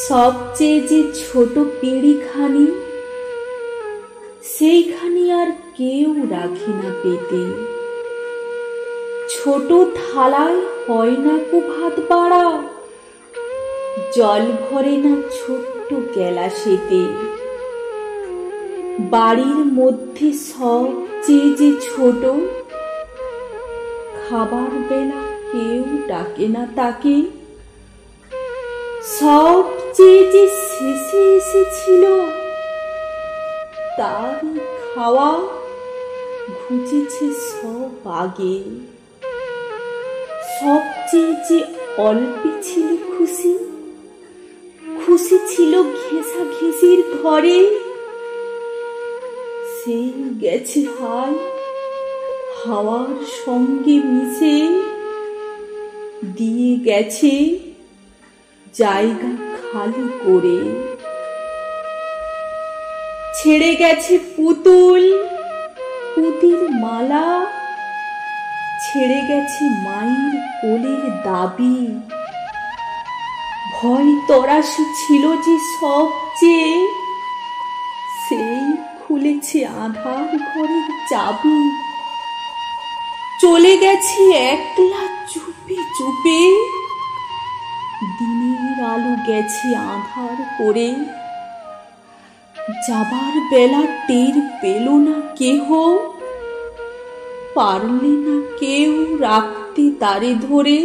সবচেয়ে যে ছোট পিঁড়িখানি, সেইখানি আর কেউ রাখে না পেতে। ছোট থালায় হয় না কো ভাত বাড়া, জল ভরে না ছোট্ট গেলাসেতে। বাড়ির মধ্যে সবচেয়ে যে ছোট, খাবার বেলা কেউ ডাকে না তাকে। সবচেয়ে যে শেষে এসেছিল, তারই খাওয়া ঘুচেছে সব আগে। সবচেয়ে যে অল্পে ছিল খুশি, খুশি ছিল ঘেঁষা ঘেঁষির ঘরে, সেই গেছে হায় হাওয়ার সঙ্গে মিশে, দিয়ে গেছে জায়গা খালি করে। ছেড়ে গেছে পুতুল পুতির মালা, ছেড়ে গেছে মায়ের কোলের দাবি। ভয় তরাসি ছিল যে সবচেয়ে, সেই খুলেছে আধার ঘরের চাবি। চলে গেছে একলা চুপে চুপে, দিনের আলো গেছে আধার করে। যাবার বেলা টের পেল না কেহ, পারলে না কেউ রাখতে তারে ধরে।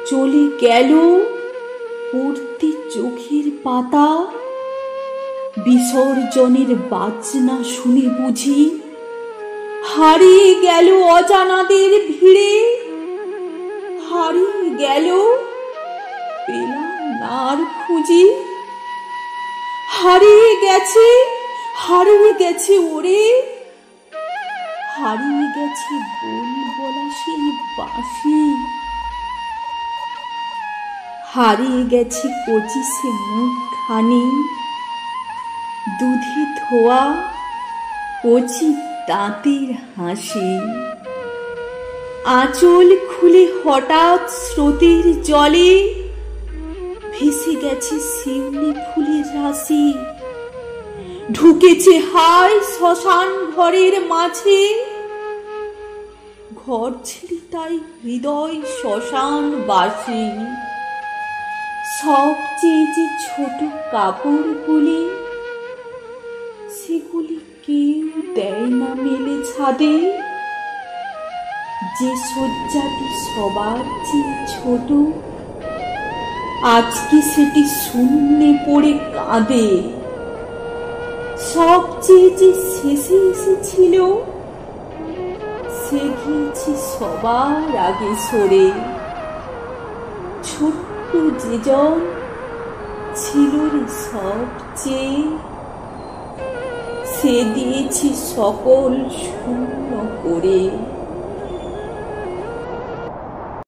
চলে গেল পড়তে চোখের পাতা, বিসর্জনের বাজনা শুনে বুঝি। হারিয়ে গেল অজানাদের ভিড়ে, হারিয়ে গেল পেলাম না আর খুঁজি। হারিয়ে গেছে ওরে, হারিয়ে গেছে বলা সেই বাঁশি। হারিয়ে গেছে পঁচিশে মুখখানি, দুধে ধোয়া কচি দাঁতের হাসি। আঁচল খুলে হঠাৎ স্রোতের জলে ভেসে গেছে শিউলি ফুলের রাশি। ঢুকেছে হায় শ্মশান ঘরের মাঝে, ঘর ছেড়ে তাই হৃদয় শ্মশান বাসী। সবচেয়ে যে ছোট কাপড়গুলি, সেগুলি কেউ দেয় না মেলে ছাদে। যে শয্যাটি সবার চেয়ে ছোট, আজকে সেটি শূন্যে পড়ে কাঁদে। সবচেয়ে যে শেষে এসেছিল, সে গিয়েছে সবার আগে সরে। ছোট্ট যেজন ছিল রে সবচেয়ে, সে দিয়েছে সকল শূন্য করে।